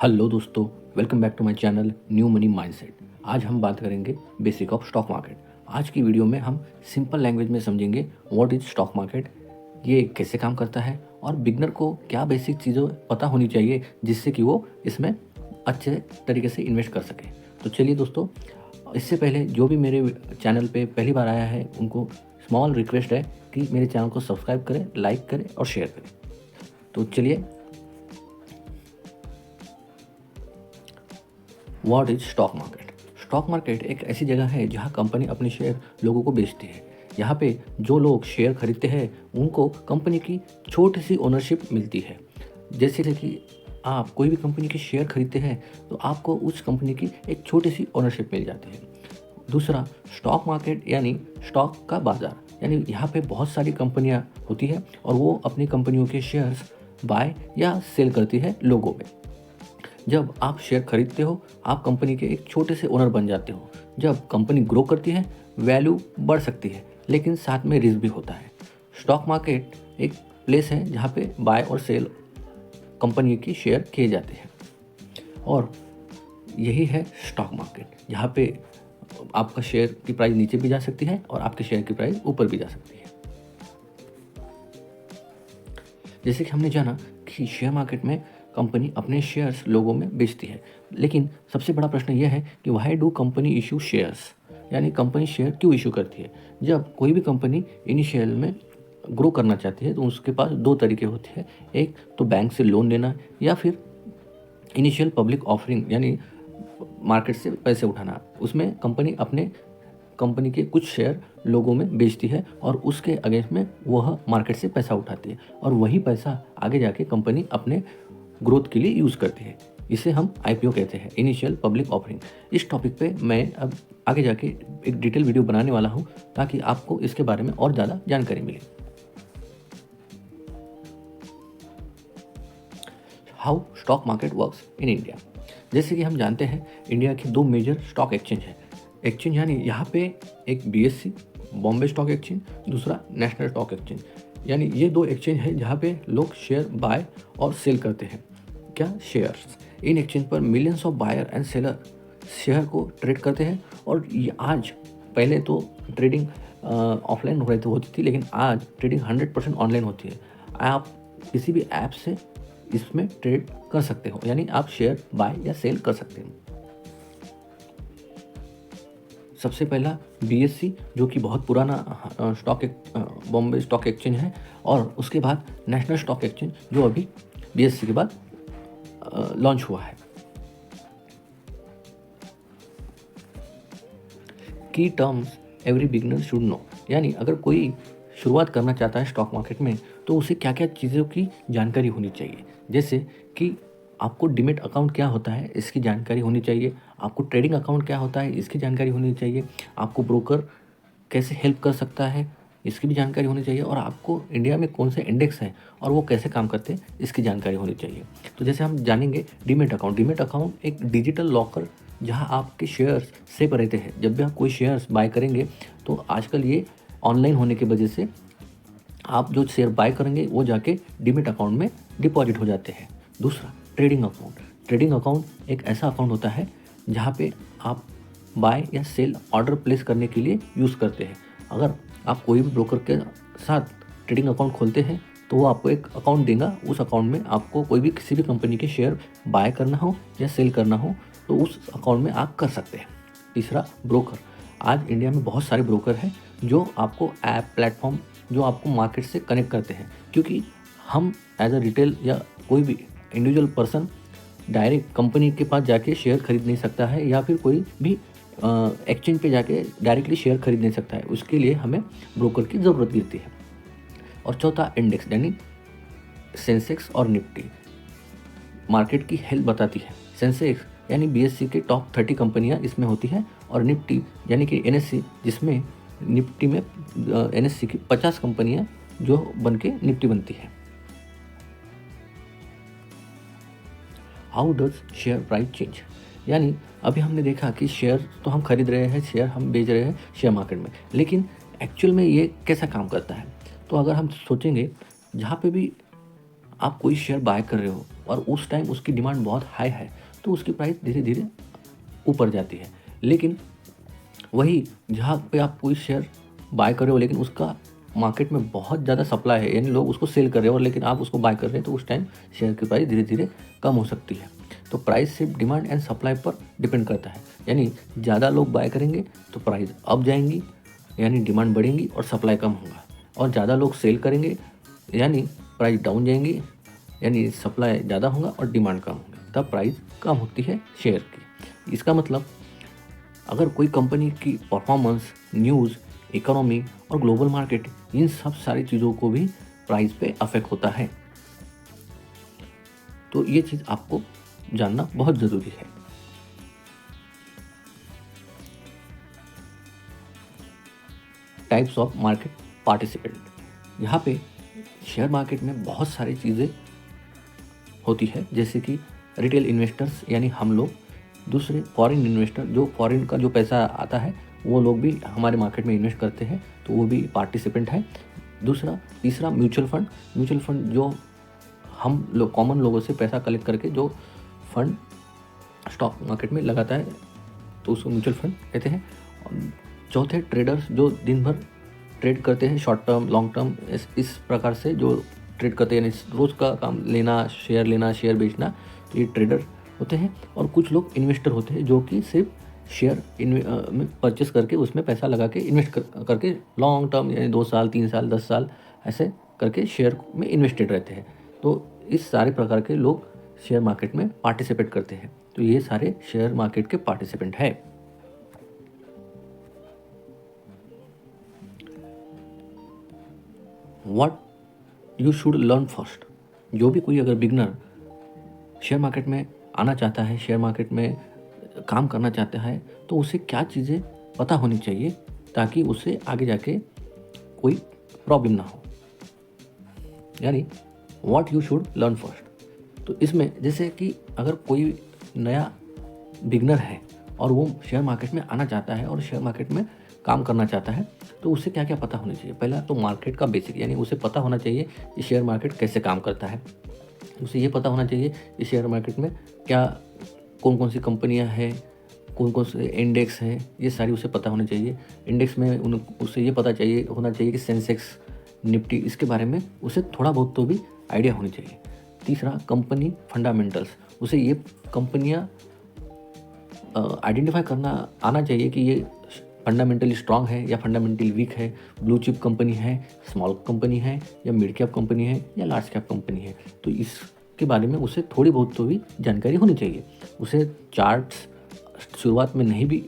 Hello दोस्तों, welcome back to my channel new money mindset. आज हम बात करेंगे बेसिक ऑफ स्टॉक मार्केट। आज की वीडियो में हम सिंपल लैंग्वेज में समझेंगे व्हाट इज स्टॉक मार्केट, ये कैसे काम करता है और बिगनर को क्या बेसिक चीज़ें पता होनी चाहिए जिससे कि वो इसमें अच्छे तरीके से इन्वेस्ट कर सके। तो चलिए दोस्तों, इससे पहले जो भी मेरे चैनल पे पहली बार आया है उनको स्मॉल रिक्वेस्ट है कि मेरे चैनल को सब्सक्राइब करें, लाइक करें और शेयर करें। तो चलिए, what is stock market. Stock market एक ऐसी जगह है जहां कंपनी अपने शेयर लोगों को बेचती है। यहाँ पे जो लोग शेयर खरीदते हैं उनको कंपनी की छोटी सी ओनरशिप मिलती है। जैसे कि आप कोई भी कंपनी के शेयर खरीदते हैं तो आपको उस कंपनी की एक छोटी सी ओनरशिप मिल जाती है। दूसरा, स्टॉक मार्केट यानी स्टॉक का बाज़ार, यानी यहाँ पे बहुत सारी कंपनियाँ होती है और वो अपनी कंपनियों के शेयर्स बाय या सेल करती है लोगों में। जब आप शेयर खरीदते हो आप कंपनी के एक छोटे से ओनर बन जाते हो। जब कंपनी ग्रो करती है वैल्यू बढ़ सकती है, लेकिन साथ में रिस्क भी होता है। स्टॉक मार्केट एक प्लेस है जहाँ पे बाय और सेल कंपनी की शेयर किए जाते हैं, और यही है स्टॉक मार्केट जहाँ पे आपका शेयर की प्राइस नीचे भी जा सकती है और आपके शेयर की प्राइस ऊपर भी जा सकती है। जैसे कि हमने जाना कि शेयर मार्केट में कंपनी अपने शेयर्स लोगों में बेचती है, लेकिन सबसे बड़ा प्रश्न यह है कि why do company issue shares, यानी कंपनी शेयर क्यों इशू करती है। जब कोई भी कंपनी इनिशियल में ग्रो करना चाहती है तो उसके पास दो तरीके होते हैं, एक तो बैंक से लोन लेना या फिर इनिशियल पब्लिक ऑफरिंग यानी मार्केट से पैसे उठाना। उसमें कंपनी के कुछ शेयर लोगों में बेचती है और उसके अगेंस्ट में वह मार्केट से पैसा उठाती है और वही पैसा आगे जाके कंपनी अपने ग्रोथ के लिए यूज़ करती है। इसे हम आईपीओ कहते हैं, इनिशियल पब्लिक ऑफरिंग। इस टॉपिक पे मैं अब आगे जाके एक डिटेल वीडियो बनाने वाला हूँ ताकि आपको इसके बारे में और ज़्यादा जानकारी मिले। How stock market works in India. जैसे कि हम जानते हैं इंडिया की दो मेजर स्टॉक एक्सचेंज है। एक्सचेंज यानी यहाँ पे एक बीएससी बॉम्बे स्टॉक एक्सचेंज, दूसरा नेशनल स्टॉक एक्सचेंज, यानी ये दो एक्सचेंज है जहाँ पे लोग शेयर बाय और सेल करते हैं। क्या शेयर्स, इन एक्सचेंज पर millions of buyer and seller share को ट्रेड करते हैं। और ये आज, पहले तो ट्रेडिंग ऑफलाइन होती थी, लेकिन आज ट्रेडिंग 100% ऑनलाइन होती है। आप किसी भी ऐप से इसमें ट्रेड कर सकते हो, यानी आप शेयर बाय या सेल कर सकते हो। सबसे पहला बीएससी जो कि बहुत पुराना बॉम्बे स्टॉक एक्सचेंज है, और उसके बाद नेशनल स्टॉक एक्सचेंज जो अभी बीएससी के बाद लॉन्च हुआ है। की terms every beginner should know, यानी अगर कोई शुरुआत करना चाहता है स्टॉक मार्केट में तो उसे क्या क्या चीज़ों की जानकारी होनी चाहिए। जैसे कि आपको डीमैट अकाउंट क्या होता है इसकी जानकारी होनी चाहिए, आपको ट्रेडिंग अकाउंट क्या होता है इसकी जानकारी होनी चाहिए, आपको ब्रोकर कैसे हेल्प कर सकता है इसकी भी जानकारी होनी चाहिए, और आपको इंडिया में कौन से इंडेक्स हैं और वो कैसे काम करते हैं इसकी जानकारी होनी चाहिए। तो जैसे हम जानेंगे डीमैट अकाउंट। डीमैट अकाउंट एक डिजिटल लॉकर जहां आपके शेयर्स सेव रहते हैं। जब भी आप कोई शेयर्स बाय करेंगे तो आजकल ये ऑनलाइन होने की वजह से आप जो शेयर बाय करेंगे वो जाके डीमैट अकाउंट में डिपॉजिट हो जाते हैं। दूसरा, ट्रेडिंग अकाउंट। ट्रेडिंग अकाउंट एक ऐसा अकाउंट होता है जहाँ पे आप बाय या सेल ऑर्डर प्लेस करने के लिए यूज़ करते हैं। अगर आप कोई भी ब्रोकर के साथ ट्रेडिंग अकाउंट खोलते हैं तो वो आपको एक अकाउंट देगा। उस अकाउंट में आपको कोई भी किसी भी कंपनी के शेयर बाय करना हो या सेल करना हो तो उस अकाउंट में आप कर सकते हैं। तीसरा, ब्रोकर। आज इंडिया में बहुत सारे ब्रोकर हैं जो आपको ऐप प्लेटफॉर्म जो आपको मार्केट से कनेक्ट करते हैं, क्योंकि हम एज अ रिटेल या कोई भी इंडिविजुअल पर्सन डायरेक्ट कंपनी के पास जाके शेयर खरीद नहीं सकता है, या फिर कोई भी एक्सचेंज पे जाके डायरेक्टली शेयर खरीद नहीं सकता है। उसके लिए हमें ब्रोकर की ज़रूरत गिरती है। और चौथा, इंडेक्स, यानी सेंसेक्स और निफ्टी मार्केट की हेल्थ बताती है। सेंसेक्स यानी बीएससी के टॉप 30 कंपनियां इसमें होती हैं, और निफ्टी यानी कि एनएससी, जिसमें निफ्टी में एनएससी की 50 कंपनियां जो बन के निफ्टी बनती है। How does share price change, यानी अभी हमने देखा कि शेयर तो हम खरीद रहे हैं, शेयर हम बेच रहे हैं शेयर मार्केट में, लेकिन एक्चुअल में ये कैसा काम करता है। तो अगर हम सोचेंगे, जहाँ पे भी आप कोई शेयर बाय कर रहे हो और उस टाइम उसकी डिमांड बहुत हाई है तो उसकी प्राइस धीरे धीरे ऊपर जाती है। लेकिन वही जहाँ पे आप कोई शेयर बाय कर रहे हो लेकिन उसका मार्केट में बहुत ज़्यादा सप्लाई है, यानी लोग उसको सेल कर रहे हो और लेकिन आप उसको बाय कर रहे हैं, तो उस टाइम शेयर की प्राइस धीरे धीरे कम हो सकती है। तो प्राइस सिर्फ डिमांड एंड सप्लाई पर डिपेंड करता है, यानी ज़्यादा लोग बाय करेंगे तो प्राइस अप जाएंगी, यानी डिमांड बढ़ेंगी और सप्लाई कम होगा, और ज़्यादा लोग सेल करेंगे यानी प्राइस डाउन जाएंगी, यानी सप्लाई ज़्यादा होगा और डिमांड कम होगी, तब प्राइस कम होती है शेयर की। इसका मतलब अगर कोई कंपनी की परफॉर्मेंस, न्यूज़, इकोनॉमी और ग्लोबल मार्केट, इन सब सारी चीज़ों को भी प्राइस पे अफेक्ट होता है। तो ये चीज़ आपको जानना बहुत ज़रूरी है। टाइप्स ऑफ मार्केट पार्टिसिपेंट, यहाँ पे शेयर मार्केट में बहुत सारी चीज़ें होती है, जैसे कि रिटेल इन्वेस्टर्स यानी हम लोग, दूसरे फॉरेन इन्वेस्टर, जो फॉरेन का जो पैसा आता है वो लोग भी हमारे मार्केट में इन्वेस्ट करते हैं, तो वो भी पार्टिसिपेंट है। तीसरा म्यूचुअल फंड जो हम लोग कॉमन लोगों से पैसा कलेक्ट करके जो फंड स्टॉक मार्केट में लगाता है, तो उसको म्यूचुअल फंड कहते हैं। चौथे ट्रेडर्स, जो दिन भर ट्रेड करते हैं, शॉर्ट टर्म, लॉन्ग टर्म, इस प्रकार से जो ट्रेड करते हैं, यानी रोज़ का काम लेना, शेयर बेचना, तो ये ट्रेडर होते हैं। और कुछ लोग इन्वेस्टर होते हैं जो कि सिर्फ शेयर में परचेस करके उसमें पैसा लगा के इन्वेस्ट करके लॉन्ग टर्म, यानी 2 साल, 3 साल, 10 साल ऐसे करके शेयर में इन्वेस्टेड रहते हैं। तो इस सारे प्रकार के लोग शेयर मार्केट में पार्टिसिपेट करते हैं। तो ये सारे शेयर मार्केट के पार्टिसिपेंट है। What you should learn first, जो भी कोई अगर बिगनर शेयर मार्केट में आना चाहता है, शेयर मार्केट में काम करना चाहता है, तो उसे क्या चीज़ें पता होनी चाहिए ताकि उसे आगे जाके कोई प्रॉब्लम ना हो, यानी what you should learn first. तो इसमें जैसे कि अगर कोई नया बिगनर है और वो शेयर मार्केट में आना चाहता है और शेयर मार्केट में काम करना चाहता है, तो उसे क्या क्या पता होना चाहिए। पहला तो मार्केट का बेसिक, यानी उसे पता होना चाहिए कि शेयर मार्केट कैसे काम करता है। उसे ये पता होना चाहिए कि शेयर मार्केट में क्या कौन कौन सी कंपनियां हैं, कौन कौन से इंडेक्स हैं, ये सारी उसे पता होनी चाहिए। इंडेक्स में उसे ये पता होना चाहिए कि सेंसेक्स, निफ्टी, इसके बारे में उसे थोड़ा बहुत तो भी आइडिया होनी चाहिए। तीसरा, कंपनी फंडामेंटल्स, उसे ये कंपनियां आइडेंटिफाई करना आना चाहिए कि ये फंडामेंटली स्ट्रांग है या फंडामेंटली वीक है, ब्लू चिप कंपनी है, स्मॉल कंपनी है, या मिड कैप कंपनी है, या लार्ज कैप कंपनी है। तो इसके बारे में उसे थोड़ी बहुत तो भी जानकारी होनी चाहिए। उसे चार्ट्स शुरुआत में नहीं भी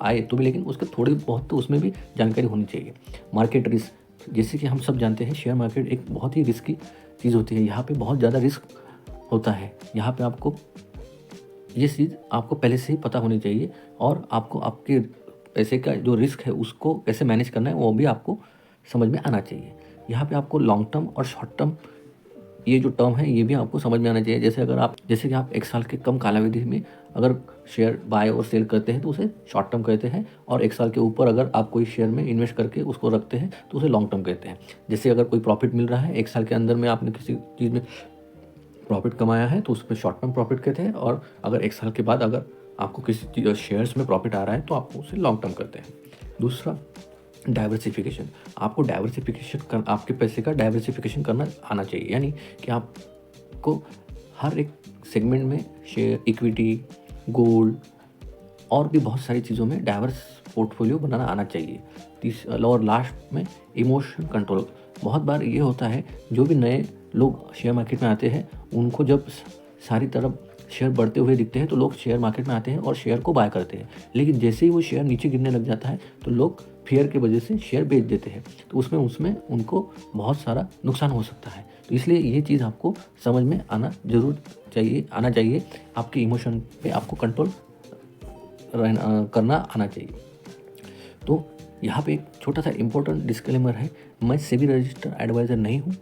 आए तो भी, लेकिन उसके थोड़ी बहुत तो उसमें भी जानकारी होनी चाहिए। मार्केट रिस्क, जैसे कि हम सब जानते हैं शेयर मार्केट एक बहुत ही रिस्की चीज़ होती है, यहाँ पे बहुत ज़्यादा रिस्क होता है। यहाँ पे आपको ये चीज़ आपको पहले से ही पता होनी चाहिए, और आपको आपके पैसे का जो रिस्क है उसको कैसे मैनेज करना है वो भी आपको समझ में आना चाहिए। यहाँ पे आपको लॉन्ग टर्म और शॉर्ट टर्म, ये जो टर्म है ये भी आपको समझ में आना चाहिए। जैसे कि आप 1 साल के कम कालावधि में अगर शेयर बाय और सेल करते हैं तो उसे शॉर्ट टर्म कहते हैं, और 1 साल के ऊपर अगर आप कोई शेयर में इन्वेस्ट करके उसको रखते हैं तो उसे लॉन्ग टर्म कहते हैं। जैसे अगर कोई प्रॉफिट मिल रहा है 1 साल के अंदर में, आपने किसी चीज़ में प्रॉफिट कमाया है तो उसमें शॉर्ट टर्म प्रॉफिट कहते हैं, और अगर 1 साल के बाद अगर आपको किसी शेयर्स में प्रॉफिट आ रहा है तो आपको उसे लॉन्ग टर्म करते हैं। दूसरा, डाइवर्सिफिकेशन, आपको आपके पैसे का डाइवर्सिफिकेशन करना आना चाहिए, यानी कि आपको हर एक सेगमेंट में शेयर, इक्विटी, गोल्ड और भी बहुत सारी चीज़ों में डाइवर्स पोर्टफोलियो बनाना आना चाहिए। और लास्ट में इमोशन कंट्रोल, बहुत बार ये होता है जो भी नए लोग शेयर मार्केट में आते हैं उनको जब सारी तरफ शेयर बढ़ते हुए दिखते हैं तो लोग शेयर मार्केट में आते हैं और शेयर को बाय करते हैं, लेकिन जैसे ही वो शेयर नीचे गिरने लग जाता है तो लोग फेयर की वजह से शेयर बेच देते हैं, तो उसमें उनको बहुत सारा नुकसान हो सकता है। तो इसलिए ये चीज़ आपको समझ में आना चाहिए। आपके इमोशन पे आपको कंट्रोल करना आना चाहिए। तो यहाँ पे एक छोटा सा इम्पोर्टेंट डिस्क्लेमर है, मैं सेबी रजिस्टर्ड एडवाइज़र नहीं हूँ।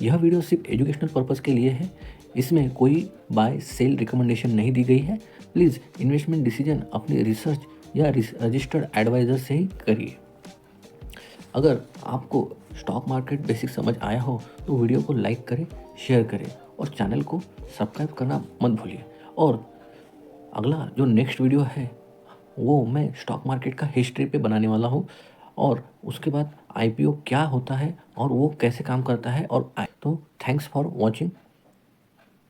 यह वीडियो सिर्फ एजुकेशनल पर्पज़ के लिए है, इसमें कोई बाय सेल रिकमेंडेशन नहीं दी गई है। प्लीज़ इन्वेस्टमेंट डिसीजन अपनी रिसर्च या रजिस्टर्ड एडवाइज़र से ही करिए। अगर आपको स्टॉक मार्केट बेसिक समझ आया हो तो वीडियो को लाइक करें, शेयर करें और चैनल को सब्सक्राइब करना मत भूलिए। और अगला जो नेक्स्ट वीडियो है वो मैं स्टॉक मार्केट का हिस्ट्री पे बनाने वाला हूँ और उसके बाद आईपीओ क्या होता है और वो कैसे काम करता है। और तो थैंक्स फॉर वॉचिंग।